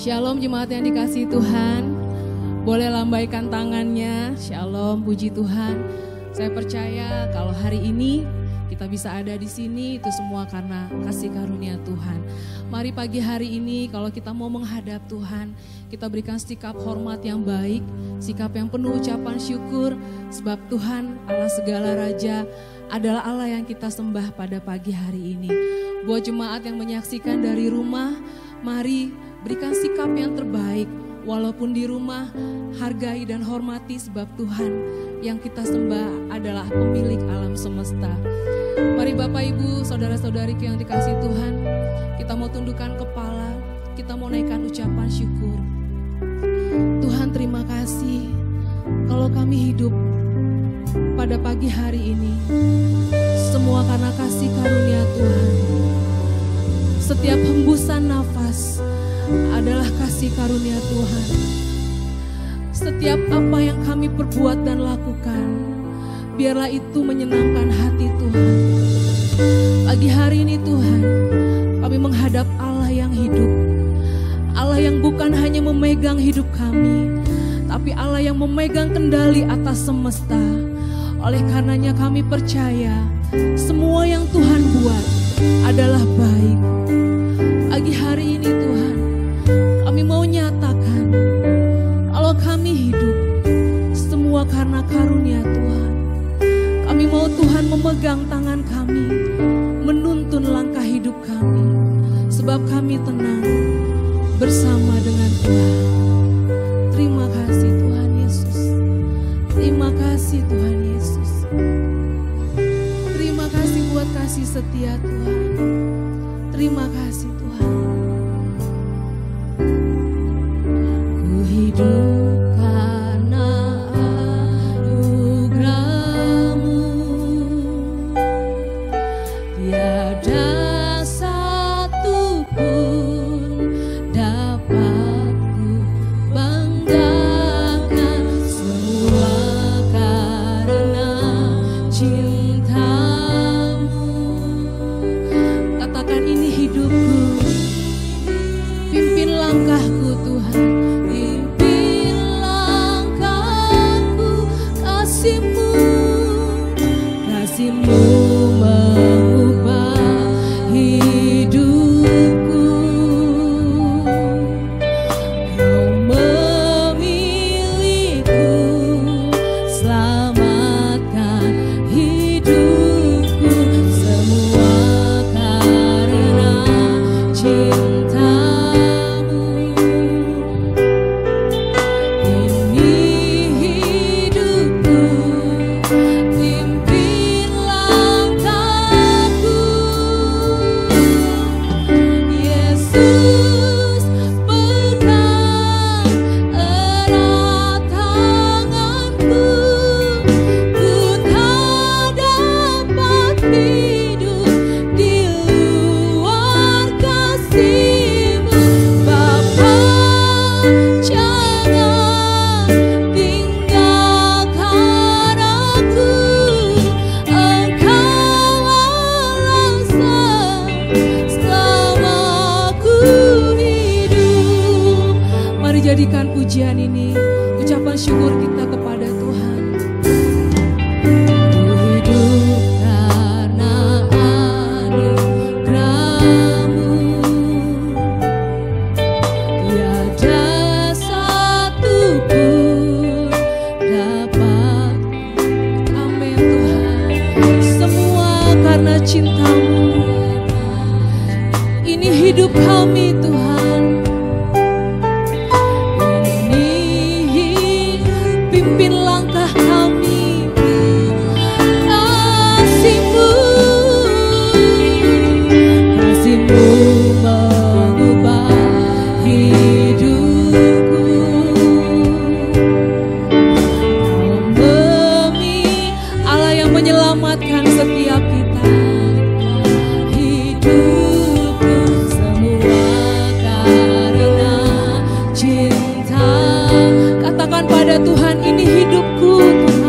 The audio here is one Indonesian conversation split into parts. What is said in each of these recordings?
Shalom jemaat yang dikasihi Tuhan. Boleh lambaikan tangannya. Shalom, puji Tuhan. Saya percaya kalau hari ini kita bisa ada di sini itu semua karena kasih karunia Tuhan. Mari pagi hari ini kalau kita mau menghadap Tuhan, kita berikan sikap hormat yang baik, sikap yang penuh ucapan syukur, sebab Tuhan Allah segala raja adalah Allah yang kita sembah pada pagi hari ini. Buat jemaat yang menyaksikan dari rumah, mari berikan sikap yang terbaik. Walaupun di rumah, hargai dan hormati sebab Tuhan yang kita sembah adalah pemilik alam semesta. Mari Bapak Ibu, saudara-saudariku yang dikasihi Tuhan, kita mau tundukkan kepala, kita mau naikkan ucapan syukur. Tuhan terima kasih kalau kami hidup pada pagi hari ini, semua karena kasih karunia Tuhan. Setiap hembusan nafas adalah kasih karunia Tuhan. Setiap apa yang kami perbuat dan lakukan, biarlah itu menyenangkan hati Tuhan. Pagi hari ini Tuhan, kami menghadap Allah yang hidup. Allah yang bukan hanya memegang hidup kami, tapi Allah yang memegang kendali atas semesta. Oleh karenanya kami percaya semua yang Tuhan buat adalah baik. Pagi hari ini Tuhan, kami mau nyatakan kalau kami hidup semua karena karunia Tuhan. Kami mau Tuhan memegang tangan kami, menuntun langkah hidup kami, sebab kami tenang bersama dengan Tuhan. Terima kasih Tuhan Yesus. Terima kasih Tuhan Yesus. Terima kasih buat kasih setia Tuhan. Terima kasih Tuhan. Ku hidup karena anugerah-Mu, tiada satu pun dapat ku banggakan, semua karena cinta-Mu. Katakan ini hidupku, pimpin langkahku Tuhan, pimpin langkahku, kasih-Mu, kasih-Mu mengubah hidupku. Kau memilihku, selamatkan hidupku, semua karena cinta-Mu. Ini hidupku, pimpin langkahku. Yesus, pegang erat tanganku, ku tak dapat hidup di luar kasih-Mu. Bapa, jangan tinggalkan aku, Engkau alasan selama aku hidup. Mari jadikan pujian ini ucapan syukur kita kepada Tuhan. Ku hidup karena anugerah-Mu, tiada satu pun dapat. Amin Tuhan. Semua karena cinta-Mu. Ini hidup kami Tuhan. Ini pimpin langkah kami, kasih-Mu, kasih-Mu mengubah hidupku. Allah yang menyelamatkan setiap kita. Hidupku semua karena cinta. Katakan pada Tuhan, ini hidupku Tuhan.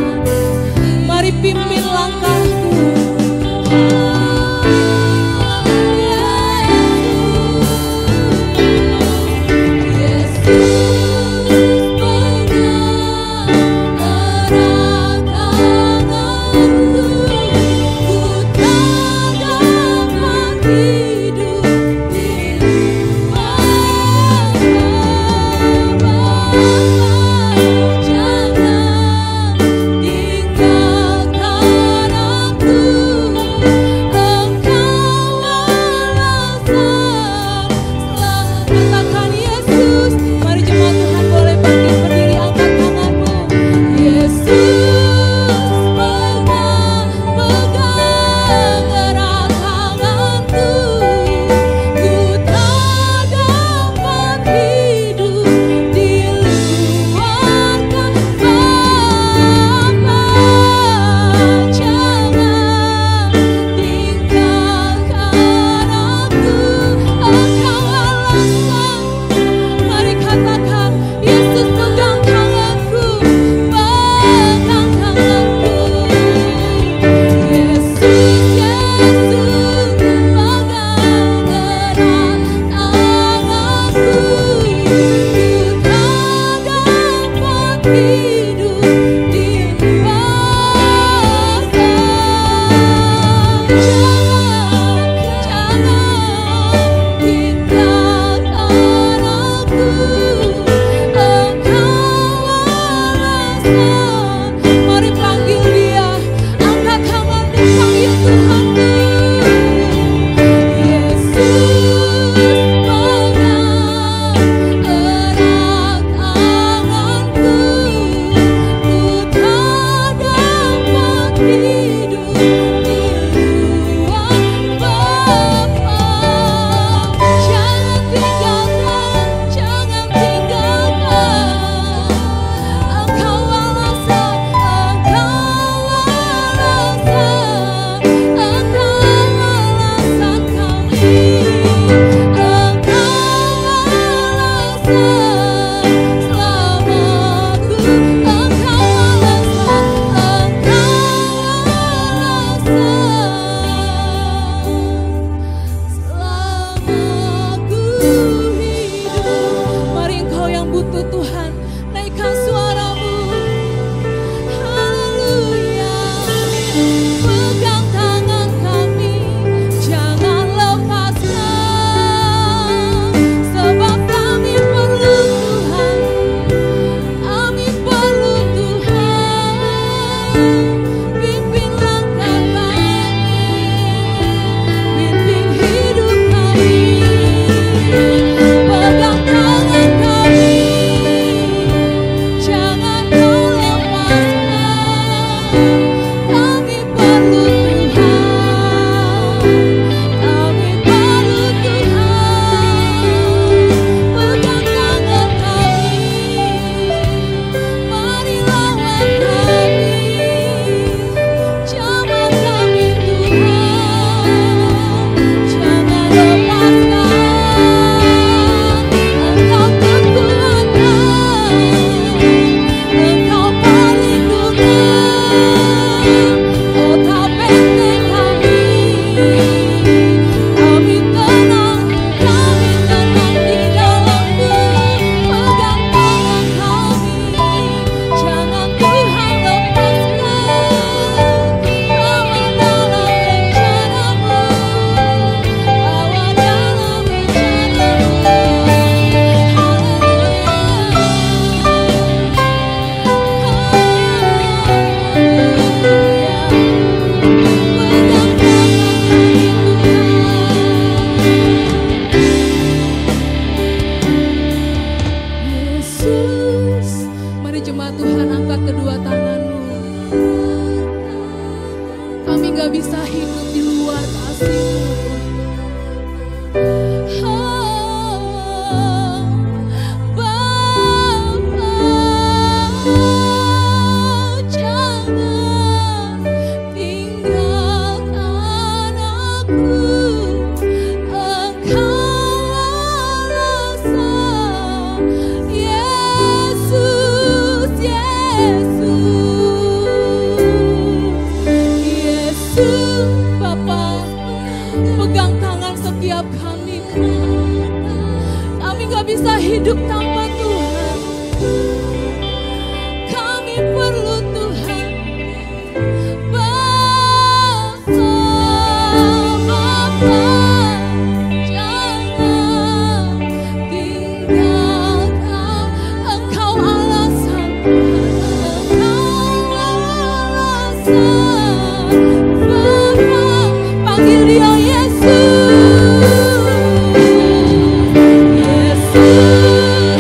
Yesus,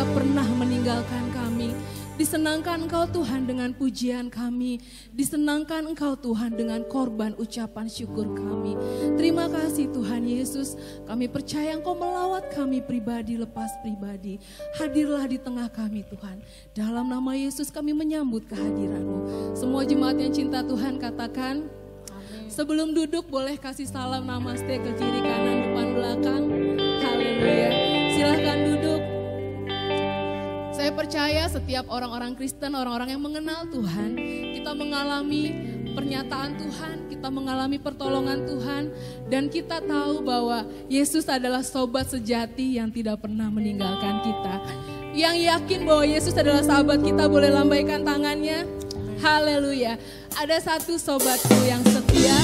tidak pernah meninggalkan kami. Disenangkan Engkau Tuhan dengan pujian kami. Disenangkan Engkau Tuhan dengan korban ucapan syukur kami. Terima kasih Tuhan Yesus. Kami percaya Engkau melawat kami pribadi lepas pribadi. Hadirlah di tengah kami Tuhan. Dalam nama Yesus kami menyambut kehadiran-Mu. Semua jemaat yang cinta Tuhan katakan, amin. Sebelum duduk boleh kasih salam namaste ke kiri kanan depan belakang. Haleluya. Silahkan duduk. Saya percaya setiap orang-orang Kristen, orang-orang yang mengenal Tuhan, kita mengalami pernyataan Tuhan, kita mengalami pertolongan Tuhan, dan kita tahu bahwa Yesus adalah sobat sejati yang tidak pernah meninggalkan kita. Yang yakin bahwa Yesus adalah sahabat kita boleh lambaikan tangannya. Haleluya. Ada satu sobatku yang setia,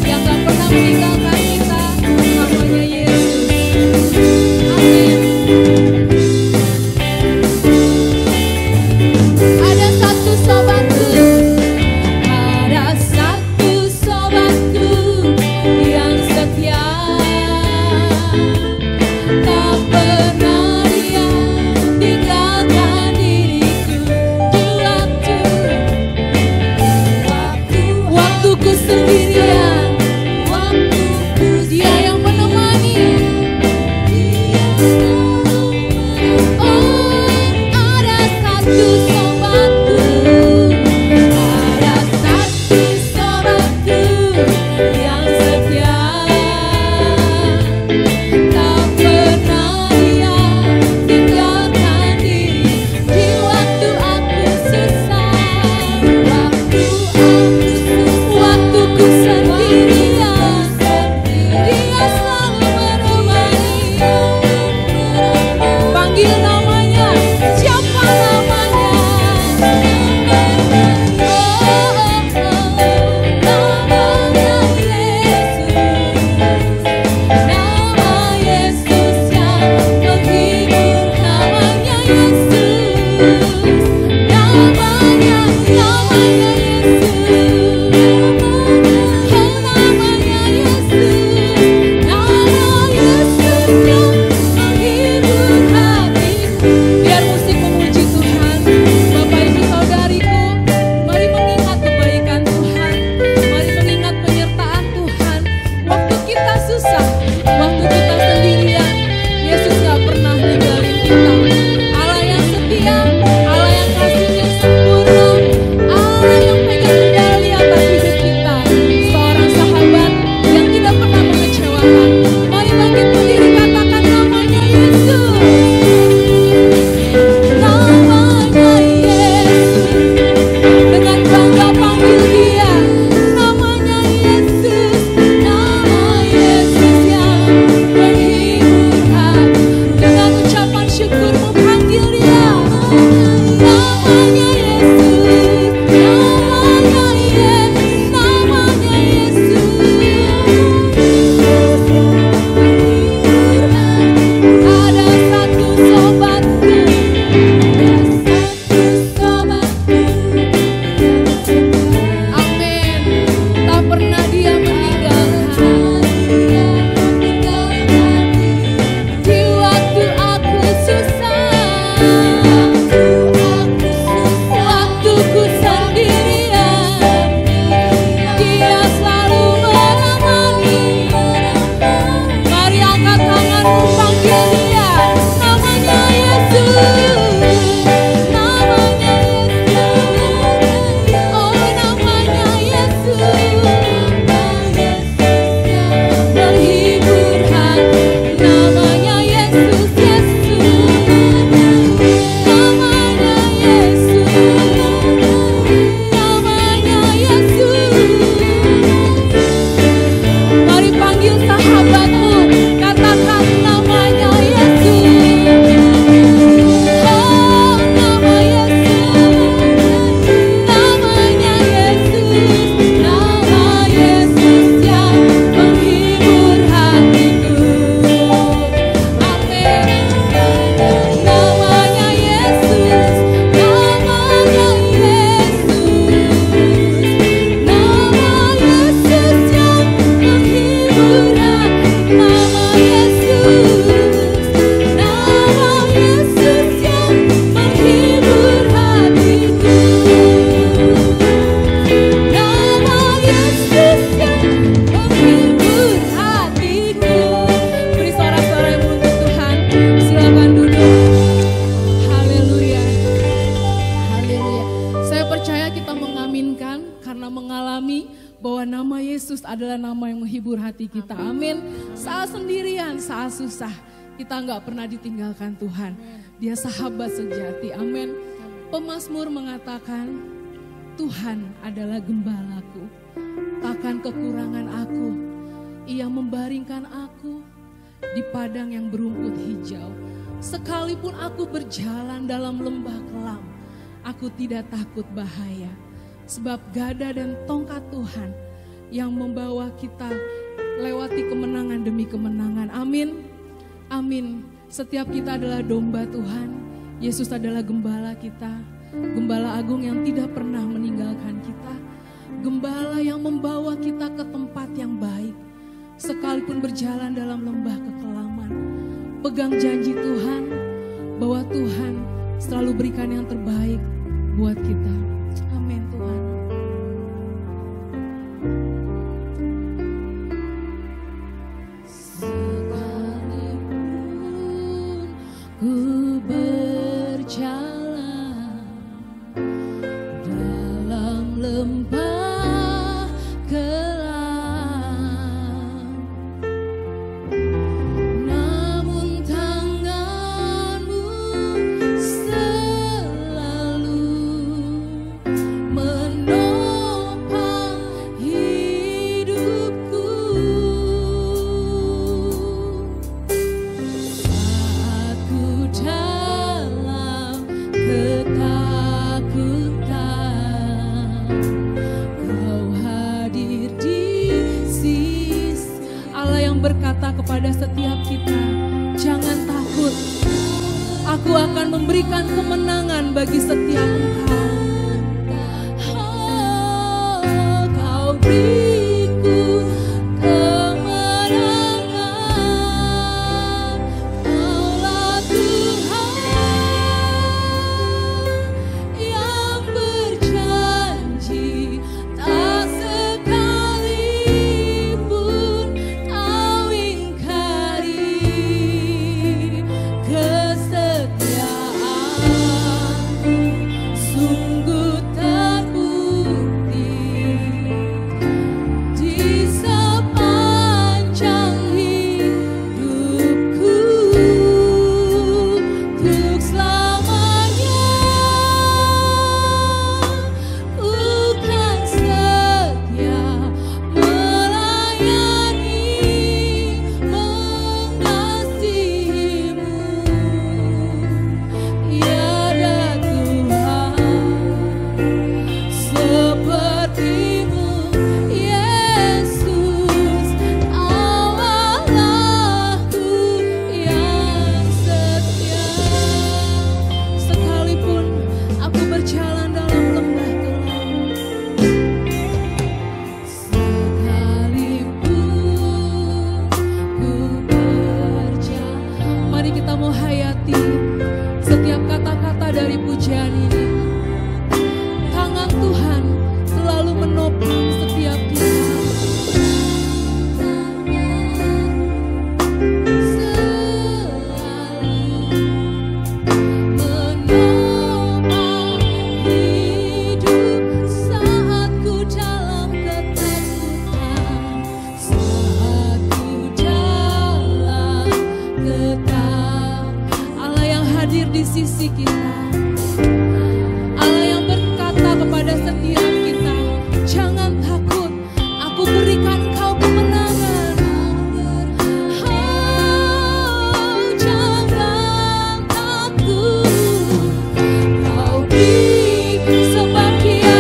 yang gak pernah meninggalkan kita, namanya Yesus. Amin. Ada satu sobatku yang setia, tak pernah dia tinggalkan diriku di waktuku sendirian, waktuku Yesus adalah nama yang menghibur hati kita. Amin. Saat sendirian, saat susah, kita nggak pernah ditinggalkan Tuhan. Dia sahabat sejati. Amin. Pemazmur mengatakan, Tuhan adalah gembalaku, takkan kekurangan aku. Ia membaringkan aku di padang yang berumput hijau. Sekalipun aku berjalan dalam lembah kelam, aku tidak takut bahaya. Sebab gada dan tongkat Tuhan yang membawa kita lewati kemenangan demi kemenangan. Amin. Amin. Setiap kita adalah domba Tuhan. Yesus adalah gembala kita. Gembala agung yang tidak pernah meninggalkan kita. Gembala yang membawa kita ke tempat yang baik. Sekalipun berjalan dalam lembah kekelaman. Pegang janji Tuhan bahwa Tuhan selalu berikan yang terbaik buat kita. Amin Tuhan. Sekalipun ku berjalan dalam lembah kelam, namun tanganmu selalu menopang hidupku. Saat ku dalam ketakutan, Kau hadir di sisi. Allah yang berkata kepada setiap kita, jangan takut, aku akan memberikan kemenangan bagi setiap engkau. Oh, Kau beriku kemenangan. Kaulah Tuhan yang berjanji, tak sekalipun Kau ingkari kesetiaan-Mu. Sungguh terbukti di sepanjang hidupku, untuk selamanya ku kan setia melayani, mengasihi-Mu. Tiada Tuhan seperti-Mu, Yesus, Allahku yang setia. Sekalipun aku berjalan dalam lembah kelam, sekalipun ku berjalan. Mari kita mau hayati setiap kata-kata dari pujian ini. Tangan Tuhan selalu menopang setiap kita. Menopang hidup saat ku dalam ketakutan, saat ku dalam ketakutan. Allah yang hadir di sisi kita. Allah yang berkata kepada setiap kita, jangan takut, aku berikan kau kemenangan. Oh, jangan takut, kau sebab Dia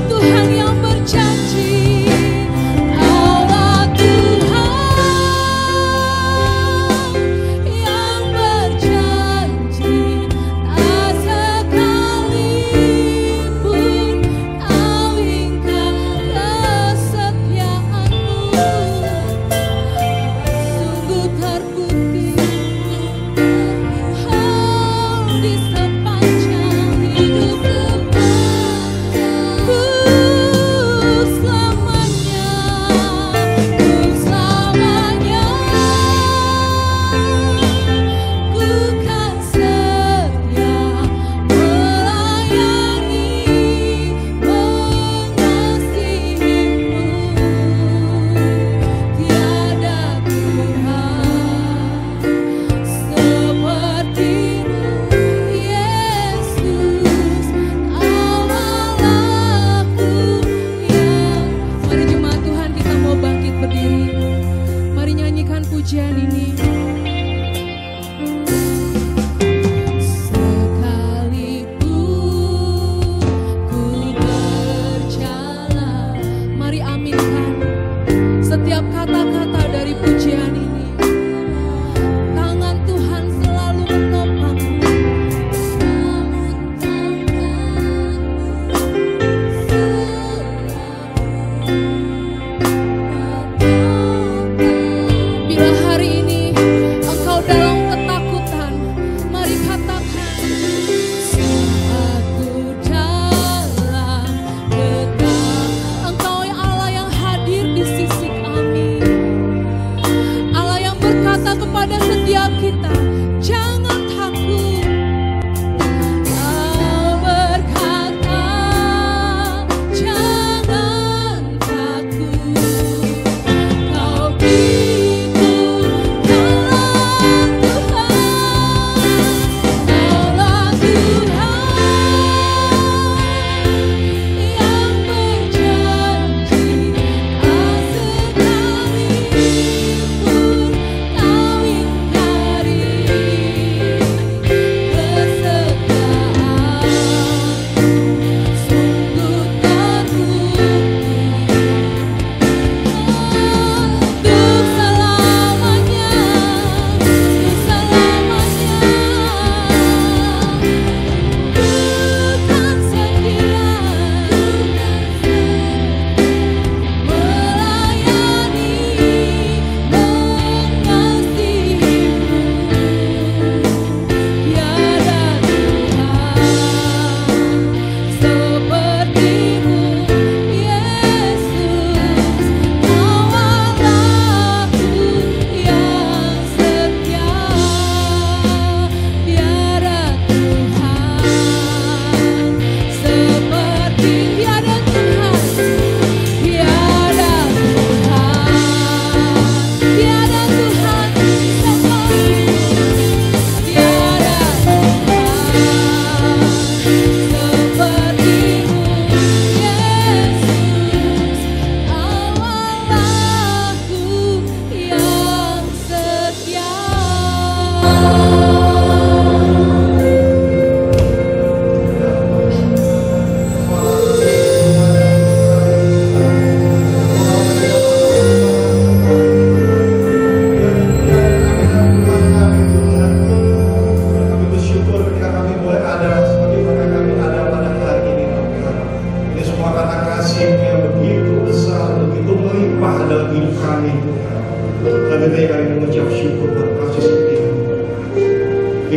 Tuhan yang berjanji. Allah Tuhan yang berjanji, tak sekalipun Kau ingkar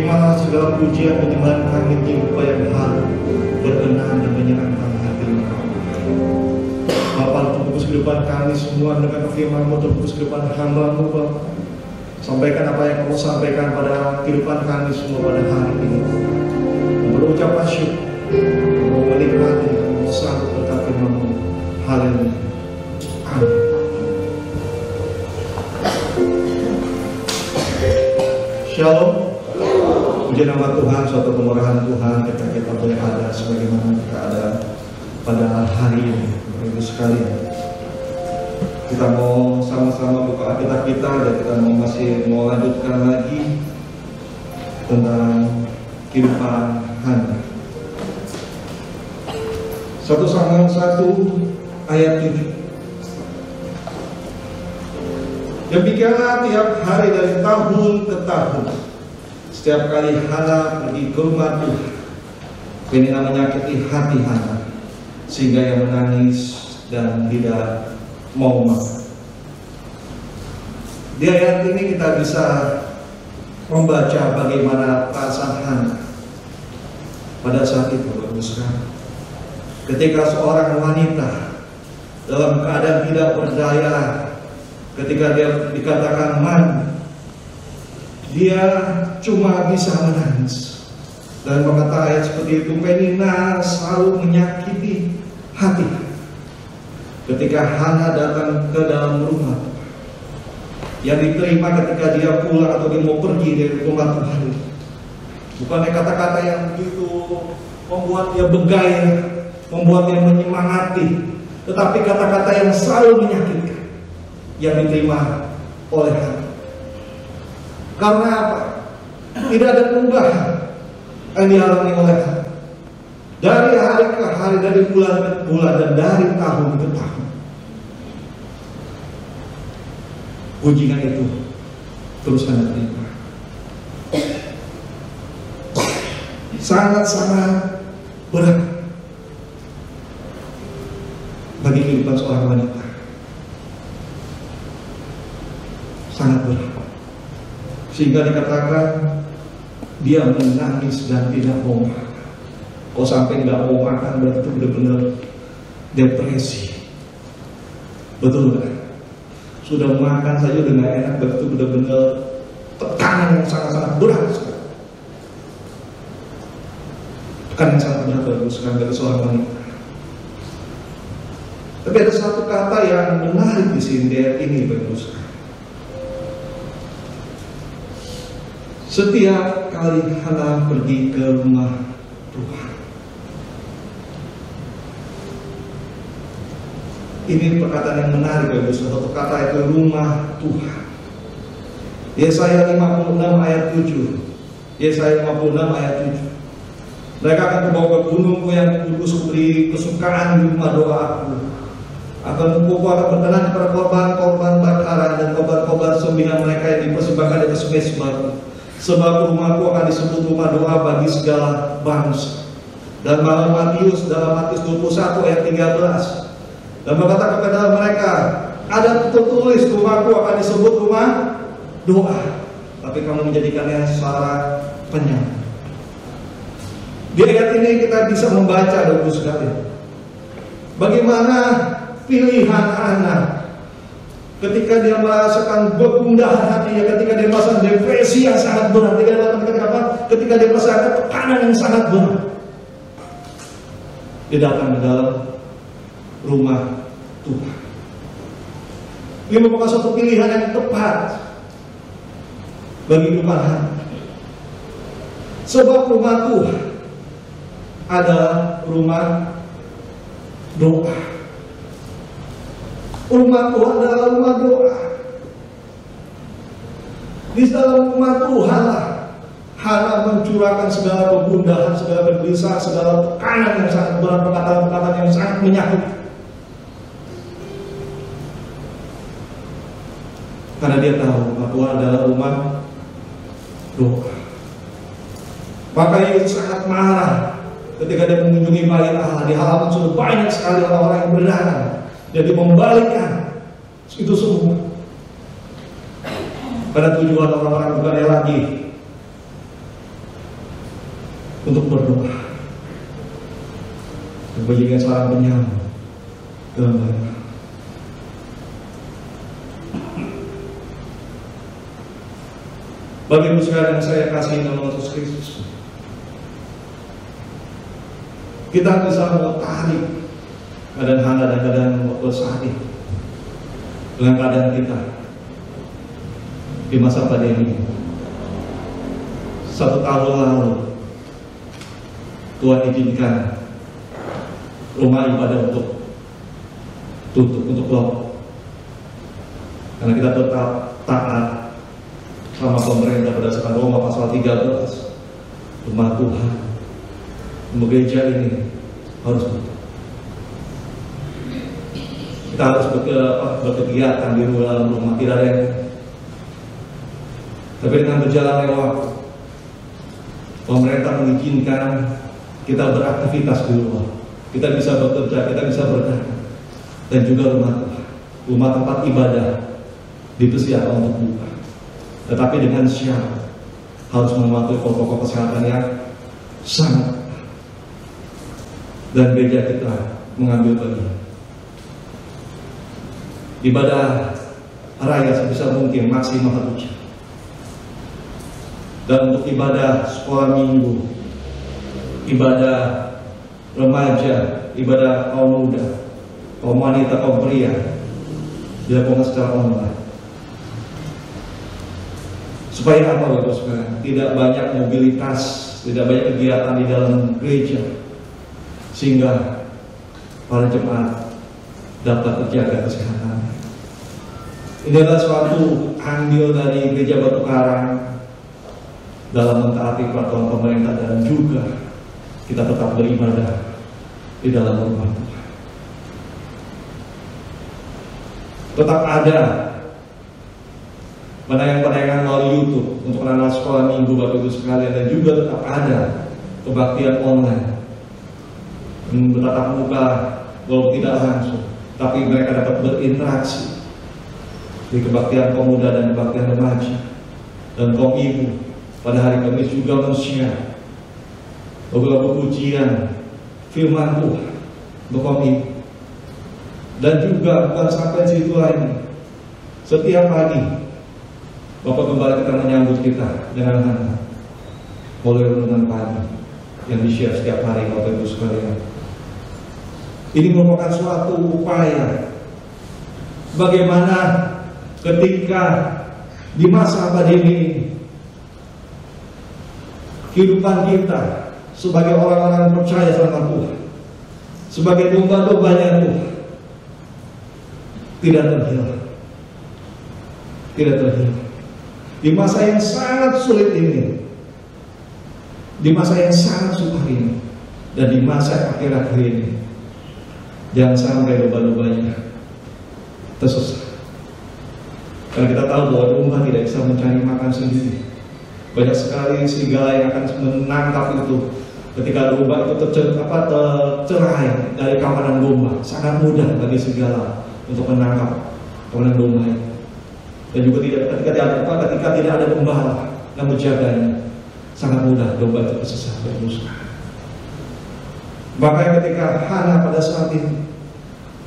Terimalah segala pujian penyembahan kami, nyembah yang harum, berkenan dan menyenangkan hati. Bapa, tebus kehidupan kami semua dengan firman-Mu, tebus kehidupan hamba-Mu, Bapa. Sampaikan apa yang Kamu sampaikan pada kehidupan kami semua pada hari ini. Berucap syukur, menikmati, sanggup berkat firman-Mu. Haleluya. Amin. Shalom. Puji nama Tuhan, suatu kemurahan Tuhan ketika kita boleh ada sebagaimana kita ada pada hari ini. Bapak-Ibu sekalian, kita mau sama-sama buka Alkitab kita dan kita mau lanjutkan lagi tentang kehidupan Hana. 1 Samuel 1 ayat 7. Demikianlah tiap hari dari tahun ke tahun, setiap kali Hana pergi ke rumah Tuhan, Penina menyakiti hati Hana sehingga ia menangis dan tidak mau makan. Di ayat ini kita bisa membaca bagaimana perasaan Hana pada saat itu, Bapak-Ibu sekalian. Ketika seorang wanita dalam keadaan tidak berdaya, ketika dia dikatakan mati, dia cuma bisa menangis. Dan berkata ayat seperti itu, Penina selalu menyakiti hati. Ketika Hana datang ke dalam rumah, yang diterima ketika dia pulang atau dia mau pergi dari rumah Tuhan, bukannya kata-kata yang begitu membuat dia bergaya, membuat dia menyemangati, tetapi kata-kata yang selalu menyakitkan yang diterima oleh Hana. Karena apa? Tidak ada perubahan yang dialami oleh Hana. Dari hari ke hari, dari bulan ke bulan, dan dari tahun ke tahun. Pujian itu terus Hana terima. Sangat-sangat berat bagi kehidupan seorang wanita. Sangat berat. Sehingga dikatakan dia menangis dan tidak mau makan. Kalau sampai tidak mau makan berarti itu benar-benar depresi. Betul kan? Sudah makan saja udah gak enak, berarti itu benar-benar tekanan yang sangat-sangat berat sekali. Tekanan yang sangat berat bagi seorang wanita. Tapi ada satu kata yang menarik di sini, di ayat ini, Bapak-Ibu sekalian. Setiap kali Hana pergi ke rumah Tuhan. Ini perkataan yang menarik, Bapak-Ibu. Satu kata itu rumah Tuhan. Yesaya 56 ayat 7. Yesaya 56 ayat 7. Mereka akan kubawa ke gunungku yang kudus, kuberi kesukaan di rumah doaku. Akan kubawa akan berkenan pada korban-korban bakaran dan korban-korban sembelihan mereka yang dipersembahkan di atas mezbahku. Sebab rumahku akan disebut rumah doa bagi segala bangsa. Dan dalam Matius 21 ayat 13. Dan berkata kepada mereka, ada tertulis rumahku akan disebut rumah doa, tapi kamu menjadikannya sarang penyakit. Di ayat ini kita bisa membaca, Bapak-Ibu sekalian, bagaimana pilihan Hana ketika dia merasakan begundahan hatinya, ketika dia merasakan depresi yang sangat berat, ketika dia merasakan tekanan yang sangat berat, dia datang ke dalam rumah Tuhan. Ini merupakan suatu pilihan yang tepat bagi kehidupan Hana. Sebab rumah Tuhan adalah rumah doa. Rumah Tuhan adalah rumah doa. Di dalam rumah Tuhan lah Hana mencurahkan segala kegundahan, segala kegelisahan, segala tekanan yang sangat berat, perkataan-perkataan yang sangat menyakitkan. Karena dia tahu bahwa Tuhan adalah rumah doa. Maka ia sangat marah ketika dia mengunjungi bait Allah. Di halaman sudah banyak sekali orang-orang yang berdatangan. Jadi membalikkan itu semua. Pada tujuan orang-orang bukannya lagi untuk berdoa, menjadi seorang penyambung dalam mereka. Bagi ibu sekalian yang saya kasih dalam Yesus Kristus, kita bisa mengetahui keadaan Hana dan keadaan waktu saat itu dengan keadaan kita di masa pandemi. 1 tahun lalu Tuhan izinkan rumah ibadah untuk tutup, untuk lock, karena kita tetap taat sama pemerintah berdasarkan Roma pasal 13. Rumah Tuhan, gereja ini harus tutup. Kita harus berkegiatan di dalam rumah, tidak ada yang. Tapi dengan berjalannya waktu, pemerintah mengizinkan kita beraktivitas di luar. Kita bisa bekerja, kita bisa berdagang, dan juga rumah tempat ibadah dipersiapkan untuk buka. Tetapi dengan syarat harus mematuhi protokol kesehatan yang sangat, dan gereja kita mengambil bagian. Ibadah raya sebisa mungkin maksimal 1 jam. Dan untuk ibadah sekolah minggu, ibadah remaja, ibadah kaum muda, kaum wanita, kaum pria, dilakukan secara online. Supaya apa Bapak sekalian? Tidak banyak mobilitas, tidak banyak kegiatan di dalam gereja, sehingga para jemaat dapat terjaga kesehatan. Ini adalah suatu andil dari Gereja Batu Karang dalam mentaati peraturan pemerintah, dan juga kita tetap beribadah di dalam rumah Tuhan. Tetap ada penayangan-penayangan melalui YouTube untuk anak-anak sekolah minggu Bapak Ibu sekalian, dan juga tetap ada kebaktian online bertatap muka walaupun tidak langsung, tapi mereka dapat berinteraksi di kebaktian pemuda dan kebaktian remaja. Dan kaum ibu pada hari Kamis juga men-share beberapa pujian firman Tuhan untuk kaum ibu. Dan juga bukan sampai situ lagi, setiap pagi Bapak Gembala kita menyambut kita dengan hangat oleh renungan pagi yang di-share setiap hari Bapak Ibu sekalian. Ini merupakan suatu upaya bagaimana ketika di masa pandemi ini kehidupan kita sebagai orang-orang percaya sama Tuhan, sebagai domba-dombanya Tuhan, tidak terhilang. Tidak terhilang. Di masa yang sangat sulit ini, di masa yang sangat sukar ini, dan di masa akhir-akhir ini, jangan sampai domba-dombanya tersesat. Karena kita tahu bahwa domba tidak bisa mencari makan sendiri. Banyak sekali serigala yang akan menangkap itu ketika domba itu tercerai dari kawanan domba. Sangat mudah bagi serigala untuk menangkap kawanan domba itu. Dan juga ketika tidak ada pembala yang menjaganya, sangat mudah domba itu tersesat dan musnah. Makanya ketika Hana pada saat ini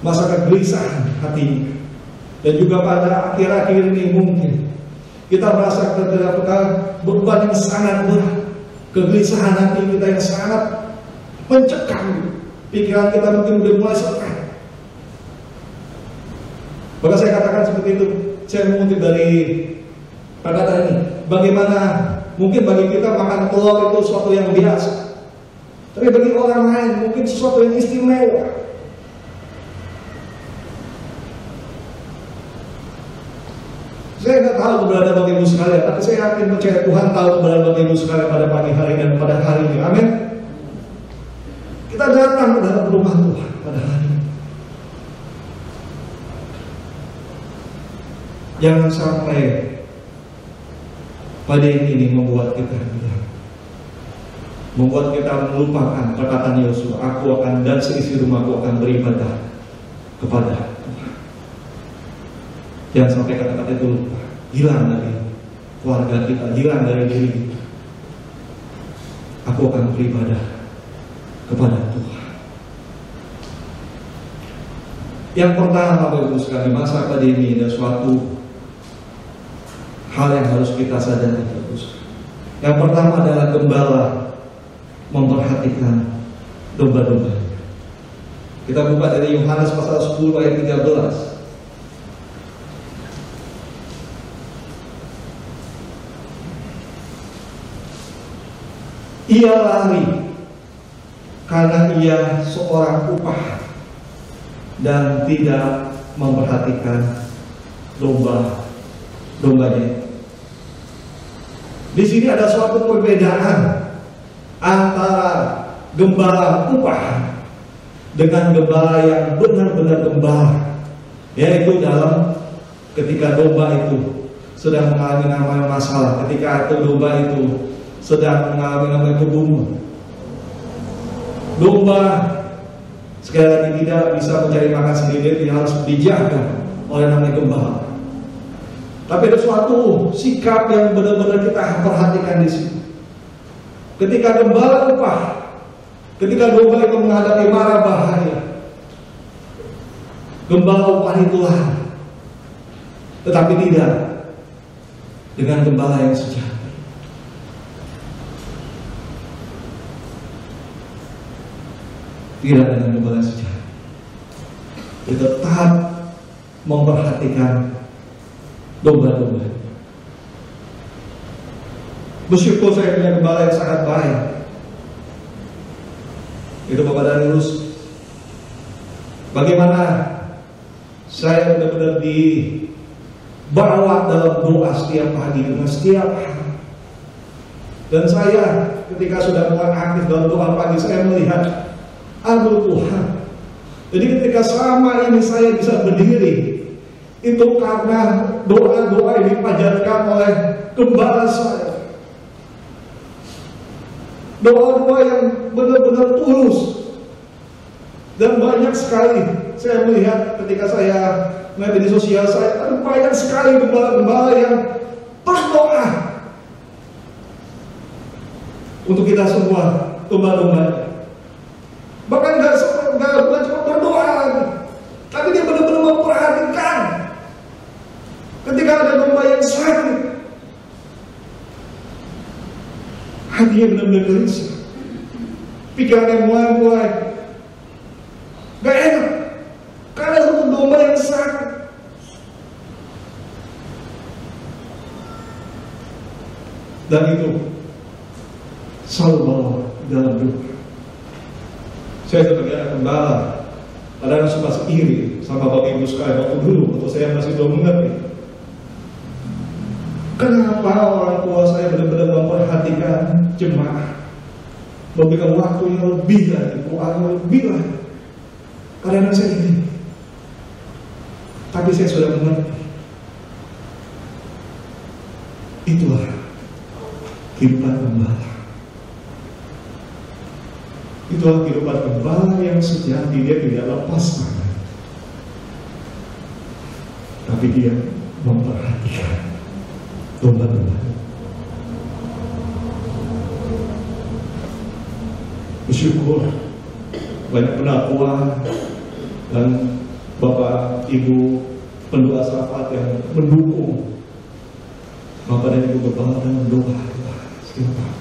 masa kegelisahan hatinya, dan juga pada akhir-akhir ini mungkin kita merasa beban yang sangat berat, kegelisahan hati kita yang sangat mencekam, pikiran kita mungkin sudah mulai stres. Maka saya katakan seperti itu. Saya mengutip dari perkataan ini, bagaimana mungkin bagi kita makan telur itu sesuatu yang biasa, tapi bagi orang lain mungkin sesuatu yang istimewa. Saya nggak tahu keberadaan Bapak Ibu sekalian, tapi saya yakin percaya Tuhan tahu keberadaan Bapak Ibu sekalian pada pagi hari dan pada hari ini. Amin. Kita datang ke dalam rumah Tuhan pada hari ini. Jangan sampai pada ini membuat kita hilang, membuat kita melupakan perkataan Yosua, aku akan dan seisi rumahku akan beribadah kepada Tuhan. Jangan sampai kata-kata itu lupa, hilang dari keluarga kita, hilang dari diri kita. aku akan beribadah kepada Tuhan. Yang pertama, Bapak Ibu sekalian, masa pandemi ada suatu hal yang harus kita sadari. Yang pertama adalah gembala memperhatikan domba-dombanya. Kita buka dari Yohanes pasal 10 ayat 13. Ia lari karena ia seorang upah dan tidak memperhatikan domba-dombanya. Di sini ada suatu perbedaan antara gembala upah dengan gembala yang benar-benar gembala, yaitu dalam ketika domba itu sedang mengalami masalah, ketika domba itu sedang mengalami kebunuhan. Domba sekali lagi tidak bisa mencari makan sendiri, dia harus dijaga oleh namanya gembala. Tapi ada suatu sikap yang benar-benar kita perhatikan di sini. Ketika gembala upah, ketika domba itu menghadapi mara bahaya, gembala upah itu lari, tetapi tidak dengan gembala yang sejati. Tidak dengan gembala yang sejati. Dia tetap memperhatikan domba-domba. Bersyukur saya punya gembala yang sangat baik. Itu Bapak Danius. Bagaimana saya benar-benar dibawa dalam doa setiap pagi dengan setiap hari. Dan saya ketika sudah mulai aktif dalam doa pagi, saya melihat, aduh Tuhan. Jadi ketika selama ini saya bisa berdiri, itu karena doa-doa yang dipanjatkan oleh gembala saya. Doa-doa yang benar-benar tulus. Dan banyak sekali saya melihat ketika saya melihat di sosial saya, ada banyak sekali gembala-gembala yang berdoa untuk kita semua, domba-domba. Bahkan bukan cuma berdoa lagi, tapi dia benar-benar memperhatikan. Ketika ada domba yang sakit, hatinya benar-benar gelisah, pikirannya mulai gak enak karena satu domba yang sakit. Dan itu selalu bawa dalam doa. Saya sebagai anak gembala, padahal masih iri sama Bapak Ibu sekalian waktu dulu, waktu saya masih belum mengerti. Kenapa orang tua saya benar-benar memperhatikan jemaah, memberikan waktu yang lebih lagi, doanya lebih lagi, karena saya ini. Tapi saya sudah mengerti. Itulah kehidupan gembala. Itulah kehidupan gembala yang sejati. Dia tidak lepas tangan, tapi dia memperhatikan domba-domba. Bersyukur banyak penakwa dan Bapak Ibu pendoa syafaat yang mendukung Bapak dan Ibu gembala dalam doa setiap hari.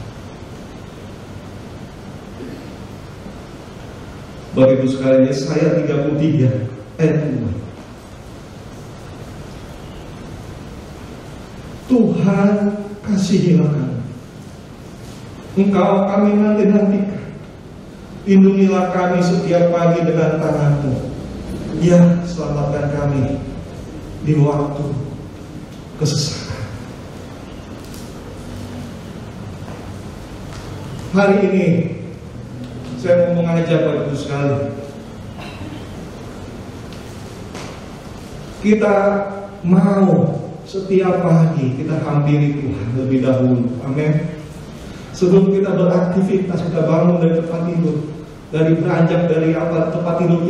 Bapak Ibu sekalian, Yesaya 33 ayat 2. Tuhan kasihilah kami, Engkau kami nanti-nantikan. Lindungilah kami setiap pagi dengan tangan-Mu. Ya, selamatkan kami di waktu kesesakan. Hari ini saya mau mengajak Bapak Ibu sekalian, kita mau setiap pagi kita hampiri Tuhan lebih dahulu. Amin. Sebelum kita beraktivitas, kita bangun dari tempat tidur, dari beranjak dari tempat tidur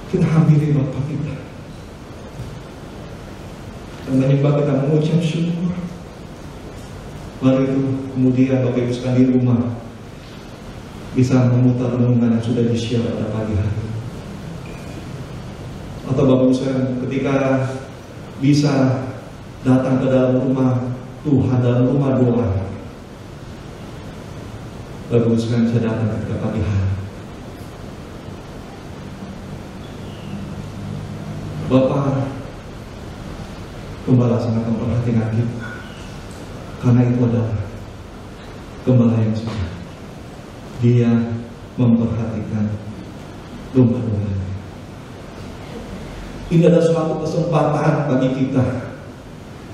kita hampiri Bapa kita. Dan menyembah, kita mengucap syukur. Baru itu kemudian Bapak Ibu sekalian di rumah bisa memutar renungan yang sudah di-share pada pagi hari. Atau Bapak Ibu sekalian ketika bisa datang ke dalam rumah Tuhan, dalam rumah doa, Bapak Ibu sekalian bisa datang ketika pagi hari. Bapak Gembala sangat memperhatikan kita, karena itu adalah Gembala yang sudah. Dia memperhatikan domba-dombanya. Ini adalah suatu kesempatan bagi kita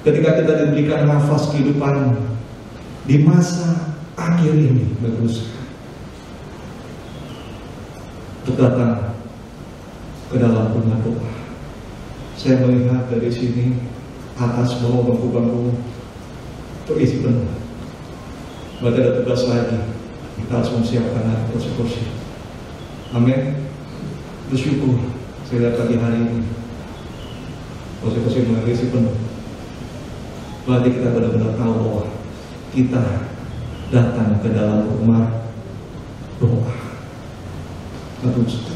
ketika kita diberikan nafas kehidupan di masa akhir ini, bagus, untuk datang ke dalam rumah doa. Saya melihat dari sini atas bawah bangku-bangku terisi penuh. Berarti ada tugas lagi, kita harus mempersiapkan kursi-kursi. Amin. Bersyukur saya lihat pagi hari ini kursi-kursi mulai terisi penuh. Berarti kita benar-benar tahu bahwa kita datang ke dalam rumah doa. Terus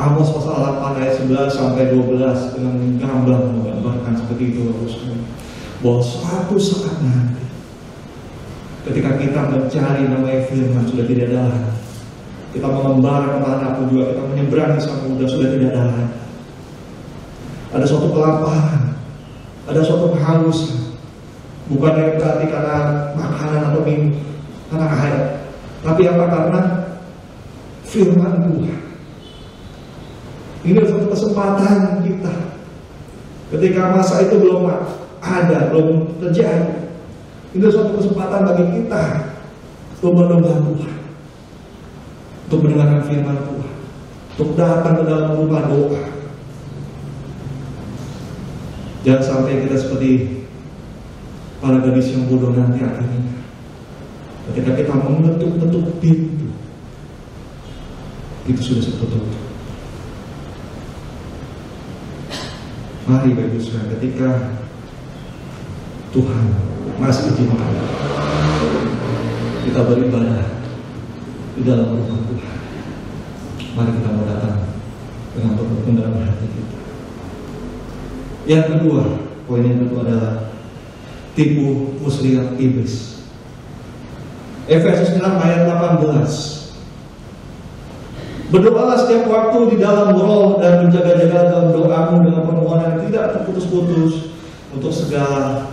Amos pasal 8 ayat 11 sampai 12 dengan gamblang menggambarkan seperti itu, bahwa suatu saat nanti ketika kita mencari namanya firman sudah tidak ada lagi, kita mengembara kemanapun juga, kita menyeberangi samudra sudah tidak ada lagi. Ada suatu kelaparan, ada suatu kehausan, bukan yang berarti karena makanan atau minum, karena air, tapi apa? Karena firman Tuhan. Ini adalah suatu kesempatan kita ketika masa itu belum ada, belum terjadi. Ini adalah suatu kesempatan bagi kita domba-domba Tuhan untuk mendengarkan firman Tuhan, untuk datang ke dalam rumah doa. Jangan sampai kita seperti para gadis yang bodoh nanti akhirnya, ketika kita mengetuk-ketuk pintu, itu sudah seperti. Mari Bapak Ibu sekalian, ketika Tuhan masih izinkan kita beribadah di dalam rumah Tuhan, mari kita mau datang dengan penuh dalam hati kita. Yang kedua, poin yang kedua adalah tipu muslihat iblis. Efesus 6 ayat 18. Berdoalah setiap waktu di dalam roh dan berjaga-jaga dalam doamu dengan permohonan yang tidak terputus-putus untuk segala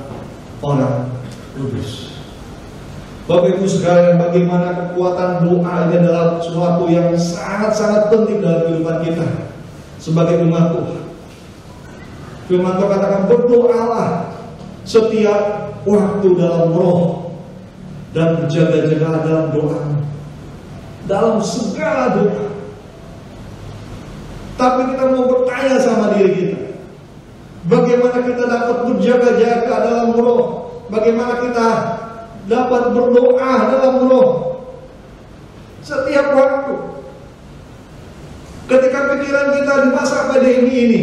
orang kudus. Bapak Ibu sekalian, bagaimana kekuatan doa ini adalah sesuatu yang sangat-sangat penting dalam kehidupan kita sebagai umat Tuhan. Firman Tuhan katakan, berdoalah setiap waktu dalam roh dan berjaga-jaga dalam doamu, dalam segala doa. Tapi kita mau bertanya sama diri kita, bagaimana kita dapat berjaga-jaga dalam roh? Bagaimana kita dapat berdoa dalam roh setiap waktu? Ketika pikiran kita di masa pandemi ini,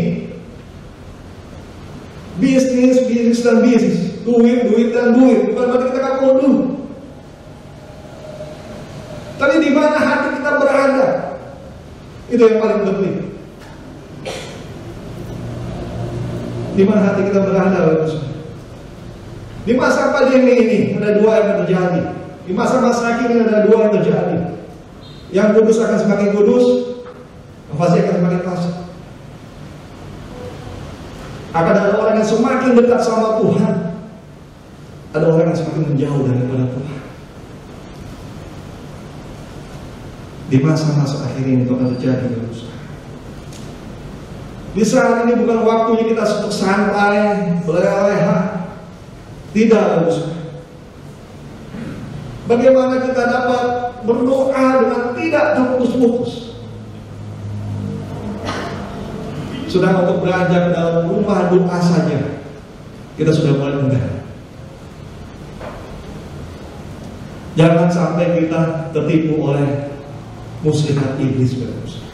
bisnis dan bisnis, duit dan duit, bukan berarti kita nggak perlu duit. Tapi di mana hati kita berada, itu yang paling penting. Di mana hati kita berada, di masa pandemi ini ada dua yang terjadi. Di masa-masa ini ada dua yang terjadi. Yang kudus akan semakin kudus, yang fasik akan semakin fasik. Akan ada orang yang semakin dekat sama Tuhan, ada orang yang semakin menjauh daripada Tuhan. Di masa-masa akhir ini itu akan terjadi, bagus. Di saat ini bukan waktunya kita untuk santai, berleha-leha. Tidak, bagus. Bagaimana kita dapat berdoa dengan tidak terputus-putus? Sudah untuk beranjak ke dalam rumah doa saja, kita sudah mulai enggak. Jangan sampai kita tertipu oleh muslihat iblis, bagus.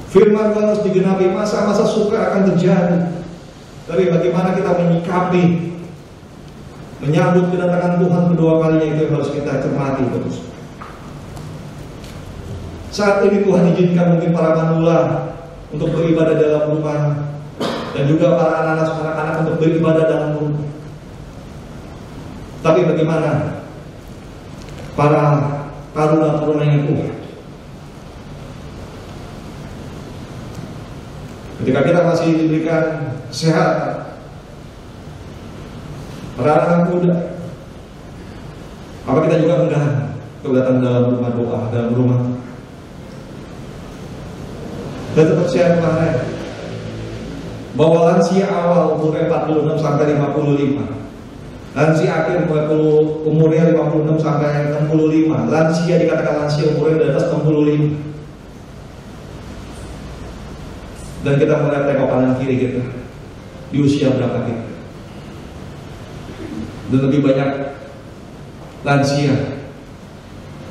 Firman Tuhan harus digenapi, masa-masa suka akan terjadi. Tapi bagaimana kita menyikapi menyambut kedatangan Tuhan kedua kalinya itu yang harus kita cermati terus. Saat ini Tuhan izinkan mungkin para manula untuk beribadah dalam rumah, dan juga para anak-anak untuk beribadah dalam rumah. Tapi bagaimana para taruna-tarunanya Tuhan? Ketika kita masih diberikan kesehatan, para anak muda, apa kita juga enggan untuk datang dalam rumah doa, dalam rumah? Dan tetap saya kemarin bahwa lansia awal umurnya 46 sampai 55, lansia akhir umurnya 56 sampai 65, lansia dikatakan lansia umurnya di atas 65. Dan kita melihat tengok kanan kiri kita di usia berapa kita, dan lebih banyak lansia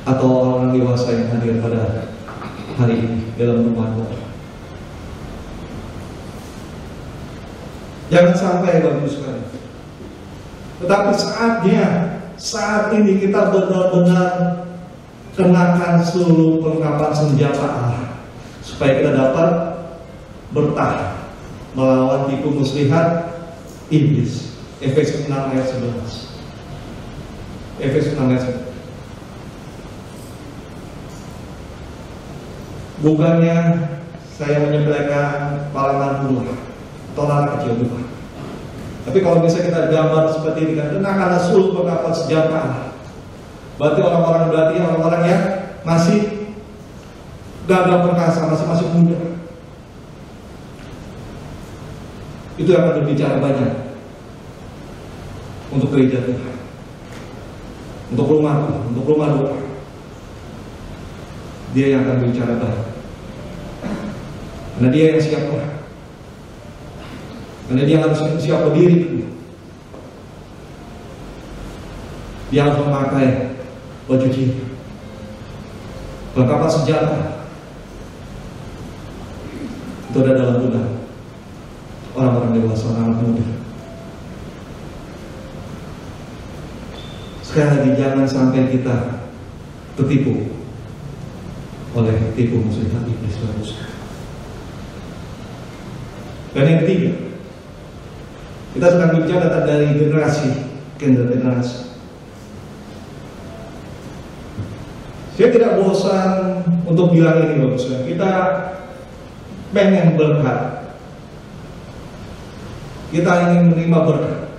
atau orang dewasa yang hadir pada hari ini dalam rumah doa. Jangan sampai Bapak Ibu sekalian. Tetapi saat ini kita benar-benar kenakan seluruh perlengkapan senjata Allah supaya kita dapat bertahan melawan tipu muslihat iblis. Efesus 6 ayat 11. Efesus 6 ayat 11. Bukannya saya menyepelekan palangan buah atau anak kecil bukan. Tapi kalau bisa kita gambar seperti ini kan, kenakan seluruh perlengkapan senjata. Berarti orang-orang yang masih gagah perkasa, masih muda. Itu yang akan berbicara banyak untuk gereja Tuhan, untuk rumah doa. Dia yang akan berbicara banyak, karena dia yang siap Tuhan. Karena dia harus siap berdiri. Dia harus memakai baju cinta, perlengkapan senjata. Itu ada dalam benak orang-orang dewasa, anak muda. Sekali lagi, jangan sampai kita tertipu oleh tipu muslihat iblis bagus. Dan yang ketiga, kita sedang bicara dari generasi ke generasi. Saya tidak bosan untuk bilang ini, Bapak Saudara. Kita pengen berkat. Kita ingin menerima berkat,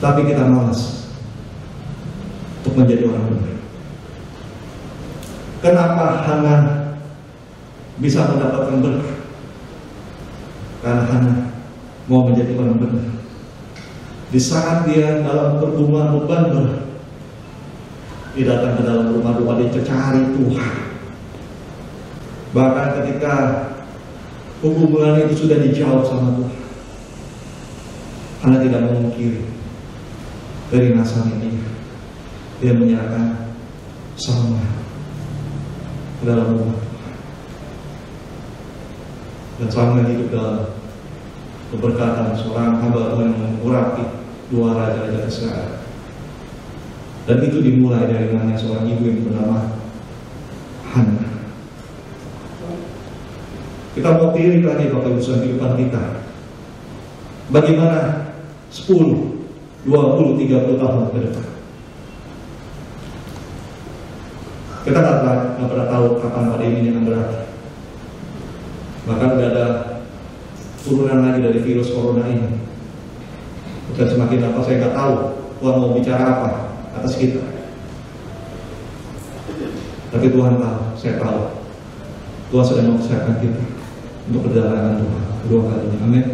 tapi kita malas untuk menjadi orang benar. Kenapa Hana bisa mendapatkan berkat? Karena Hana mau menjadi orang benar. Di saat dia dalam pergumulan beban berat, dia datang ke dalam rumah doa, dia cari Tuhan. Bahkan ketika hubungan itu sudah dijawab sama Tuhan, Hana tidak memungkiri dari nasanya dia menyerahkan Salma ke dalam rumah Tuhan. Dan Salma hidup dalam keberkatan seorang hamba Tuhan yang mengurapi dua raja-raja Israel. Dan itu dimulai dari mana seorang ibu yang bernama Hana. Kita mau tilik lagi Bapak Ibu Saudara kehidupan kita. Bagaimana 10, 20, 30 tahun ke depan? Kita nggak pernah tahu kapan pandemi ini akan berakhir. Bahkan sudah ada turunan lagi dari virus corona ini. Dan semakin lama saya nggak tahu Tuhan mau bicara apa atas kita. Tapi Tuhan tahu, saya tahu Tuhan sedang mempersiapkan kita untuk perjalanan Tuhan kedua kalinya. Amin.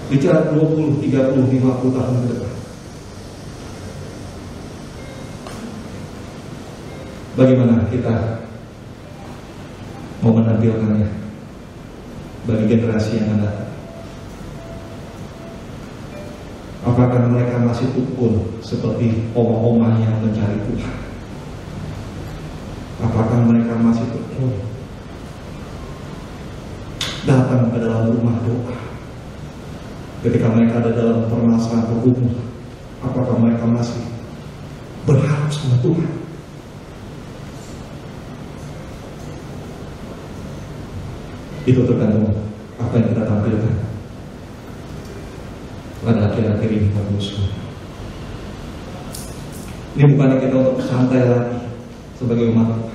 Bicara 20, 30, 50 tahun ke depan. Bagaimana kita mau menampilkannya bagi generasi yang datang? Apakah mereka masih tekun seperti omah-omah yang mencari Tuhan? Apakah mereka masih tekun datang ke dalam rumah doa ketika mereka ada dalam permasalahan hukum, apakah mereka masih berharap sama Tuhan? Itu tergantung apa yang kita tampilkan pada akhir-akhir ini, Bapak Ibu. Ini bukan kita untuk santai lagi sebagai umat.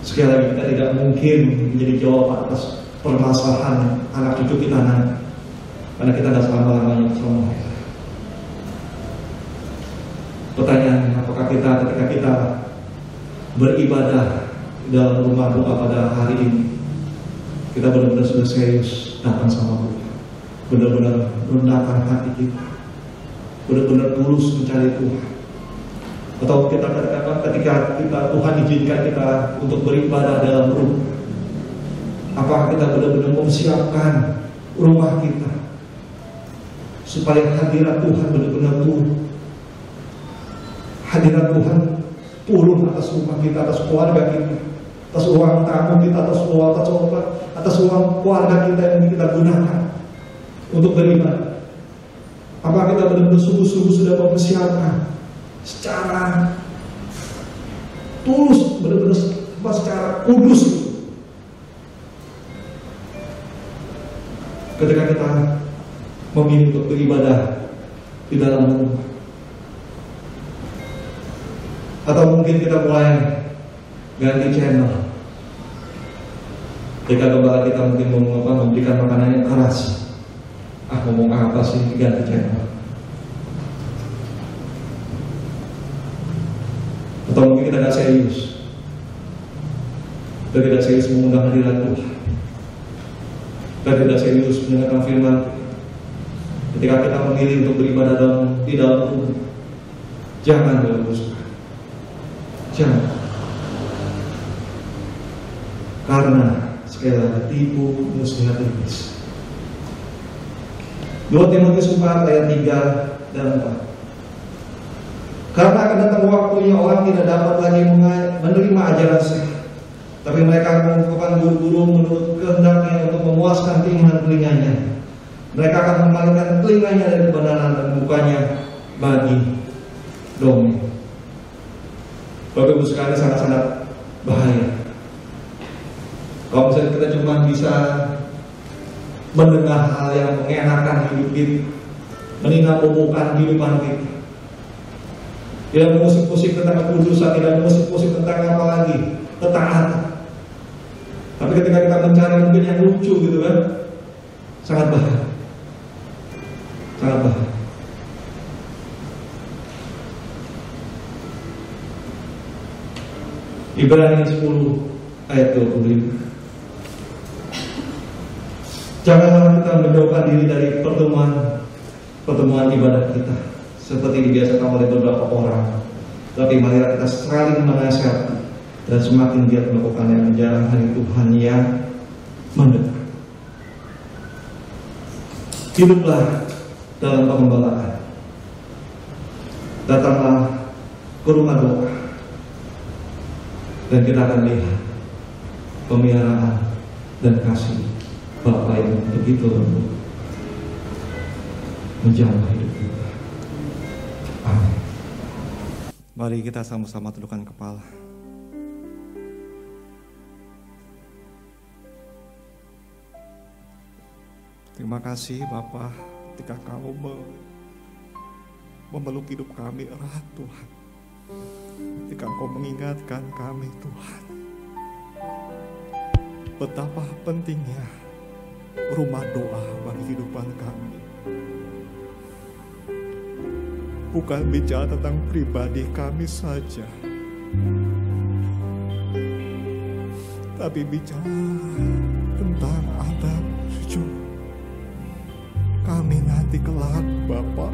Sekali lagi, kita tidak mungkin menjadi jawab atas permasalahan anak cucu kita nanti, karena kita tidak selama-lamanya bersama mereka. Pertanyaan, apakah kita ketika kita beribadah dalam rumah doa pada hari ini, kita benar-benar sudah serius datang sama Tuhan, benar-benar merendahkan hati kita, benar-benar tulus mencari Tuhan? Atau kita ketika Tuhan izinkan kita untuk beribadah dalam rumah, apakah kita benar-benar mempersiapkan rumah kita supaya hadirat Tuhan benar-benar turun? Hadirat Tuhan turun atas rumah kita, atas keluarga kita, atas ruang tamu kita, atas ruang keluarga kita yang kita gunakan untuk beribadah. Apakah kita benar-benar sungguh-sungguh sudah mempersiapkan secara tulus, benar-benar secara kudus ketika kita memilih untuk beribadah di dalam rumah? Atau mungkin kita mulai ganti channel ketika gembala kita mungkin memberikan makanan yang keras. Ngomong apa sih, ganti channel. Atau mungkin kita tidak serius, kita tidak serius mengundang hadirat Tuhan, kita tidak serius mendengarkan firman. Ketika kita memilih untuk beribadah di dalam rumah, jangan berhubungan, jangan, karena sekali lagi tipu muslihat iblis. 2 Timotius 4 ayat 3 dan 4. Karena akan datang waktunya orang tidak dapat lagi menerima ajaran sehat, tapi mereka akan mengumpulkan guru-guru menurut kehendaknya untuk memuaskan keinginan telinganya. Mereka akan memalingkan telinganya dari kebenaran dan mukanya bagi dongeng. Bapak Ibu sekalian, sangat-sangat bahaya kalau misalnya kita cuma bisa mendengar hal yang mengenakan hidup kita, meninggalkan kehidupan kita. Tidak musik-musik tentang kekudusan, tidak musik-musik tentang apa lagi, ketaatan. Tapi ketika kita mencari mungkin yang lucu gitu kan, sangat bahaya, sangat bahaya. Ibrani 10 ayat 25. Janganlah kita menjauhkan diri dari pertemuan ibadah kita seperti dibiasakan oleh beberapa orang, tapi marilah kita saling menasihati dan semakin giat melakukan yang menjelang hari Tuhan yang mendekat. Hiduplah dalam pengembalaan, datanglah ke rumah doa, dan kita akan lihat pemeliharaan dan kasih Bapa yang begitu lembut menjamah hidup kita. Amin. Mari kita sama-sama tundukkan kepala. Terima kasih Bapa, ketika Kau memeluk hidup kami erat Tuhan, ketika Kau mengingatkan kami Tuhan, betapa pentingnya rumah doa bagi kehidupan kami. Bukan bicara tentang pribadi kami saja, tapi bicara tentang anak cucu kami nanti kelak, Bapa.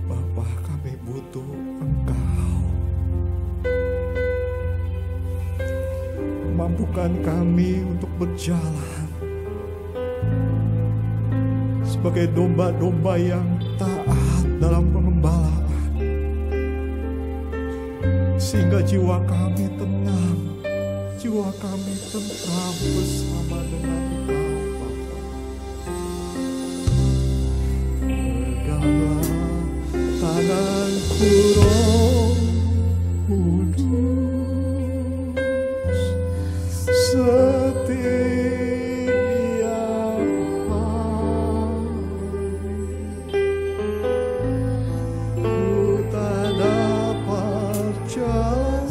Bapa, kami butuh Engkau. Mampukan kami untuk berjalan sebagai domba-domba yang taat dalam pengembalaan, sehingga jiwa kami tenang jiwa kami tentram bersama dengan Engkau Bapa. Peganglah tanganku Roh Kudus, setiap hari ku tak dapat jalan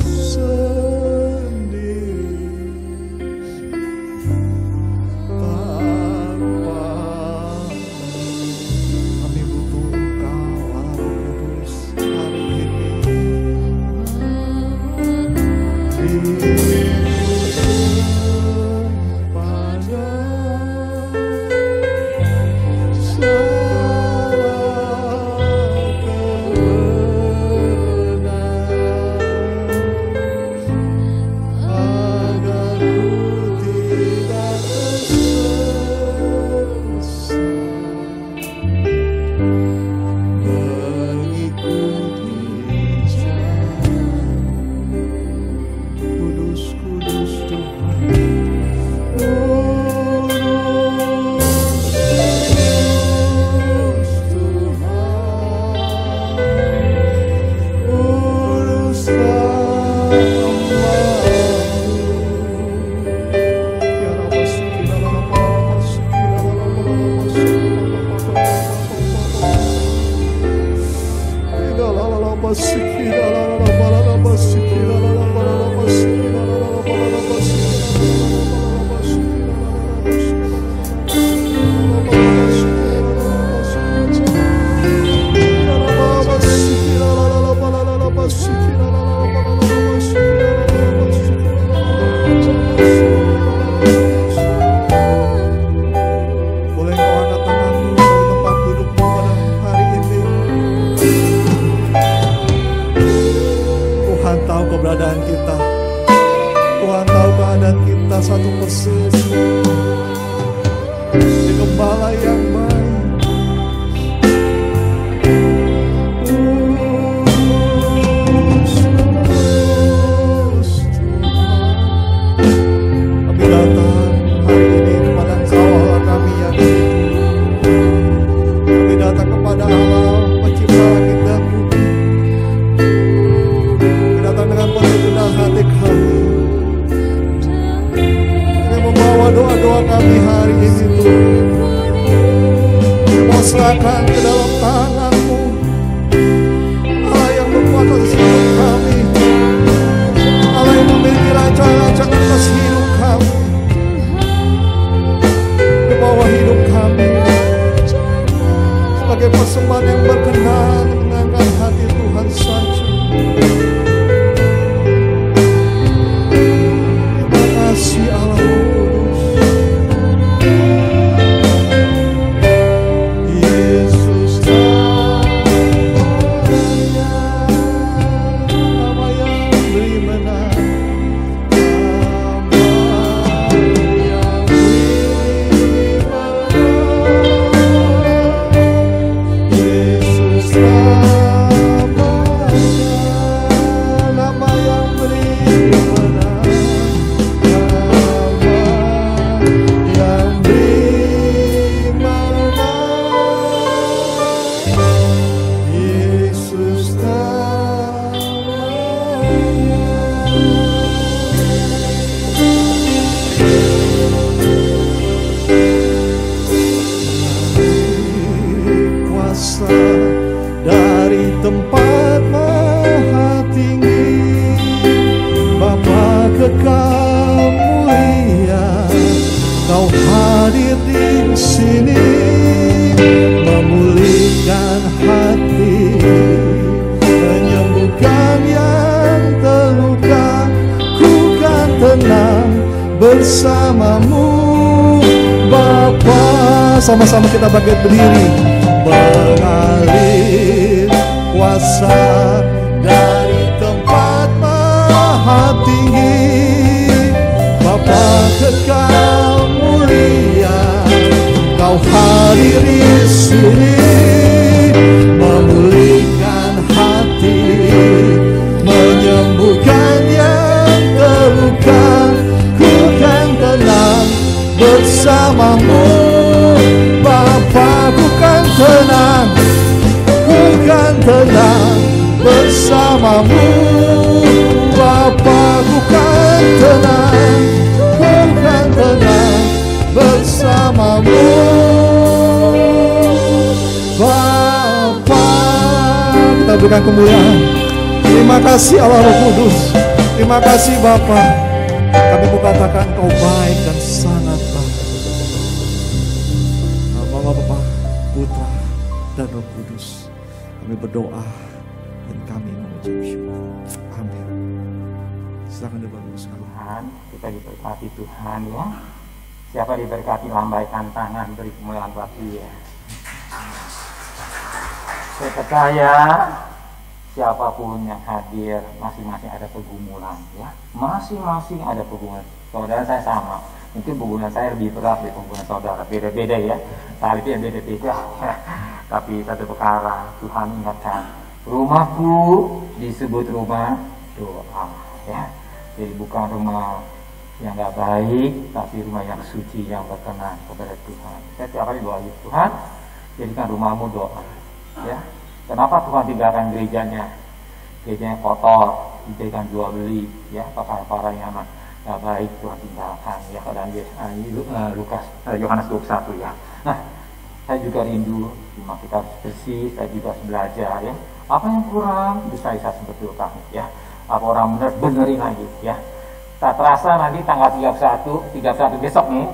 satu persatu di gembala yang baik. Kami datang hari ini kepada Engkau Allah kami yang hidup. Kami datang kepada Allah pencipta langit dan bumi. Kami datang dengan penuh rendah hati kami. Membawa doa-doa kami hari ini Tuhan, mau serahkan ke dalam tangan-Mu, Allah yang berkuasa atas hidup kami, Allah yang memiliki rancangan-rancangan atas hidup kami. Membawa hidup kami sebagai persembahan yang berkenan menyenangkan hati Tuhan saja. Terima kasih Allah. Dari tempat maha tinggi, Bapa kekal mulia, Kau hadir di sini, memulihkan hati, menyembuhkan yang terluka. Ku kan tenang bersama-Mu, Bapa. Sama-sama kita bangkit berdiri. Mengalir kuasa dari tempat maha tinggi, Bapa kekal mulia, Kau hadir di sini, memulihkan hati, menyembuhkan yang terluka. Bapa, ku kan tenang, ku kan tenang bersamamu. Bapa, ku kan tenang, ku kan tenang bersamamu. Bapa, kita berikan kemuliaan. Terima kasih Allah Roh Kudus. Terima kasih Bapa. Kami mau katakan Kau baik dan sangat baik. Nama Bapa, Putra, dan Roh Kudus. Kami berdoa dan kami mengucap syukur. Amin. Silakan dibangun sekalian. Kita diberkati Tuhan ya. Siapa diberkati lambaikan tangan, beri kemuliaan buat Dia. Saya percaya siapapun yang hadir masing-masing ada pergumulan ya. Masing-masing ada pergumulan. Saudara saya sama. Mungkin pergumulan saya lebih berat dari pergumulan saudara. Beda-beda ya. Tapi yang beda-beda. Tapi satu perkara Tuhan ingatkan, rumahku disebut rumah doa ya. Jadi bukan rumah yang gak baik, tapi rumah yang suci, yang berkenan kepada Tuhan. Saya tiap hari doa Tuhan, jadikan rumahmu doa ya. Kenapa Tuhan tinggalkan gerejanya kotor, dijadikan jual beli ya, perkara-perkara yang gak baik Tuhan tinggalkan ya. Dan Yohanes 21 ya. Nah, saya juga rindu cuma kita harus bersih, saya juga harus belajar ya. Apa yang kurang bisa saya sebetulkan ya. Apa orang benerin lagi ya. Tak terasa nanti tanggal 31 besok nih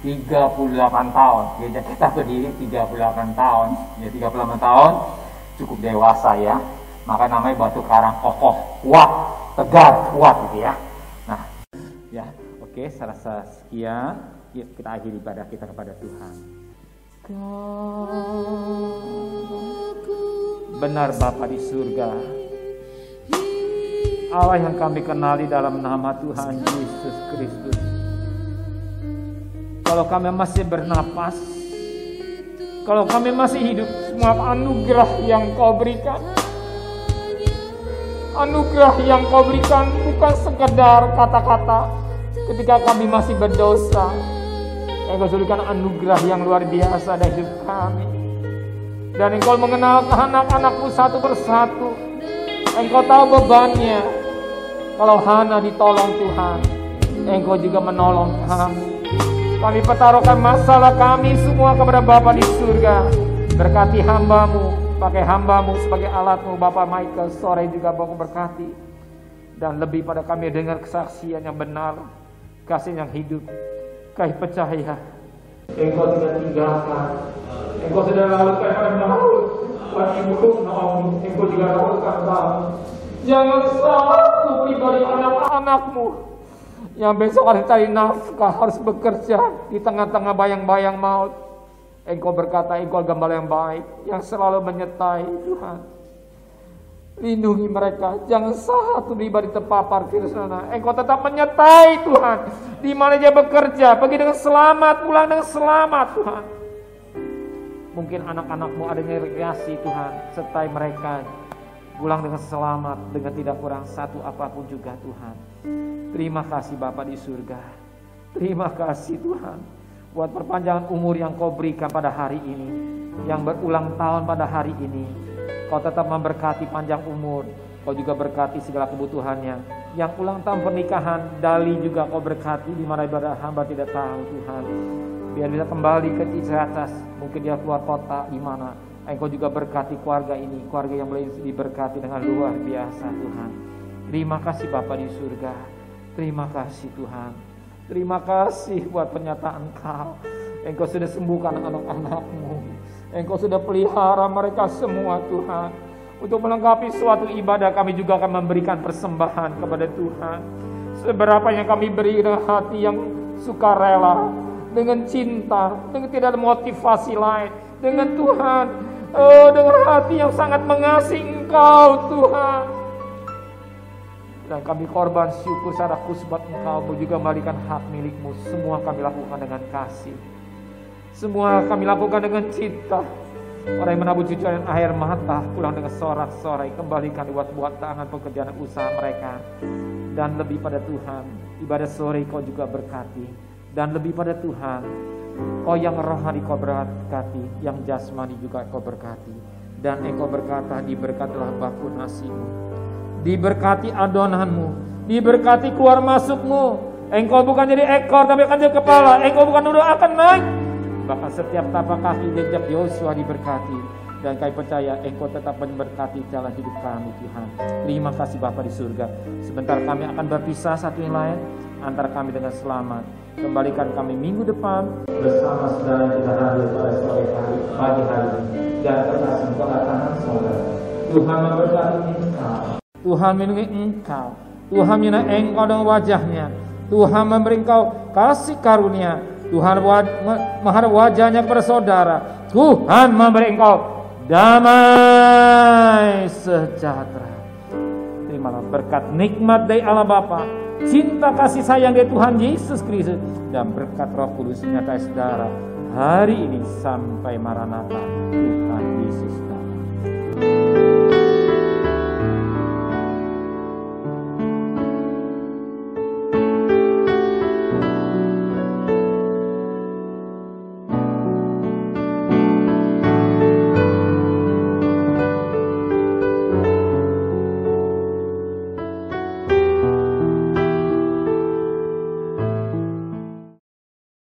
38 tahun. Gereja kita berdiri 38 tahun. Ya 38 tahun cukup dewasa ya. Maka namanya batu karang kokoh, kuat, tegar, kuat gitu ya. Nah, ya, oke, serasa sekian. Yuk kita akhiri ibadah kita kepada Tuhan. Benar Bapa di surga, Allah yang kami kenali dalam nama Tuhan Yesus Kristus. Kalau kami masih bernapas, kalau kami masih hidup, semua anugerah yang Kau berikan, anugerah yang Kau berikan bukan sekedar kata-kata ketika kami masih berdosa. Engkau berikan anugerah yang luar biasa dalam hidup kami. Dan Engkau mengenal anak-anak-Mu satu persatu. Engkau tahu bebannya. Kalau Hana ditolong Tuhan, Engkau juga menolong kami. Kami pertaruhkan masalah kami semua kepada Bapa di surga. Berkati hamba-Mu, pakai hamba-Mu sebagai alat-Mu. Bapak Michael sore juga Bapak berkati. Dan lebih pada kami dengar kesaksian yang benar, kasih yang hidup. Kami percaya Engkau tidak tinggalkan. Engkau sudah lakukan pada maut. Tuhan Ibu Naomi, Engkau juga lakukan kami. Jangan satu pribadi anak-anak-Mu yang besok harus cari nafkah, harus bekerja di tengah-tengah bayang-bayang maut. Engkau berkata, Engkau gembala yang baik, yang selalu menyertai Tuhan. Lindungi mereka, jangan satu pribadi terpapar virus corona. Engkau tetap menyertai Tuhan. Di mana dia bekerja, pergi dengan selamat, pulang dengan selamat Tuhan. Mungkin anak-anak-Mu adanya rekreasi Tuhan, sertai mereka pulang dengan selamat, dengan tidak kurang satu apapun juga Tuhan. Terima kasih Bapa di surga. Terima kasih Tuhan buat perpanjangan umur yang Kau berikan pada hari ini, yang berulang tahun pada hari ini. Kau tetap memberkati panjang umur. Kau juga berkati segala kebutuhannya. Yang ulang tahun pernikahan Dali juga Kau berkati, di mana ibadah hamba tidak tahu Tuhan. Biar bisa kembali ke atas, mungkin dia keluar kota di mana. Engkau juga berkati keluarga ini, keluarga yang boleh diberkati dengan luar biasa Tuhan. Terima kasih Bapa di surga. Terima kasih Tuhan. Terima kasih buat pernyataan Kau. Engkau sudah sembuhkan anak-anak-Mu. Engkau sudah pelihara mereka semua Tuhan. Untuk melengkapi suatu ibadah kami juga akan memberikan persembahan kepada Tuhan. Seberapa yang kami beri dengan hati yang sukarela, dengan cinta, dengan tidak ada motivasi lain, dengan Tuhan, dengan hati yang sangat mengasihi Engkau Tuhan. Dan kami korban syukur secara khusus buat Engkau juga memberikan hak milik-Mu. Semua kami lakukan dengan kasih. Semua kami lakukan dengan cinta. Orang yang menabur cucuran air mata pulang dengan sorak-sorai, kembalikan buat tangan pekerjaan usaha mereka. Dan lebih pada Tuhan, ibadah sore Kau juga berkati. Dan lebih pada Tuhan, Kau yang rohani kau berkati, yang jasmani juga kau berkati. Dan engkau berkata, diberkatilah baku nasimu, diberkati adonanmu, diberkati keluar masukmu. Engkau bukan jadi ekor tapi akan jadi kepala. Engkau bukan duduk, akan naik. Bahkan setiap tapak kaki jejak Yosua diberkati. Dan kami percaya engkau tetap memberkati jalan hidup kami Tuhan. Terima kasih Bapa di surga. Sebentar kami akan berpisah satu yang lain, antara kami dengan selamat. Kembalikan kami minggu depan bersama saudara yang kita hadir pada sore hari, pagi hari ini. Dan terkasih kedatangan saudara. Tuhan memberkati engkau, Tuhan melindungi engkau, Tuhan menyertai engkau dengan wajahnya, Tuhan memberi engkau kasih karunia, Tuhan menghadap wajahnya kepada saudara, Tuhan memberi engkau damai sejahtera. Terimalah berkat nikmat dari Allah Bapa, cinta kasih sayang dari Tuhan Yesus Kristus, dan berkat Roh Kudus menyertai saudara hari ini sampai Maranatha. Tuhan Yesus.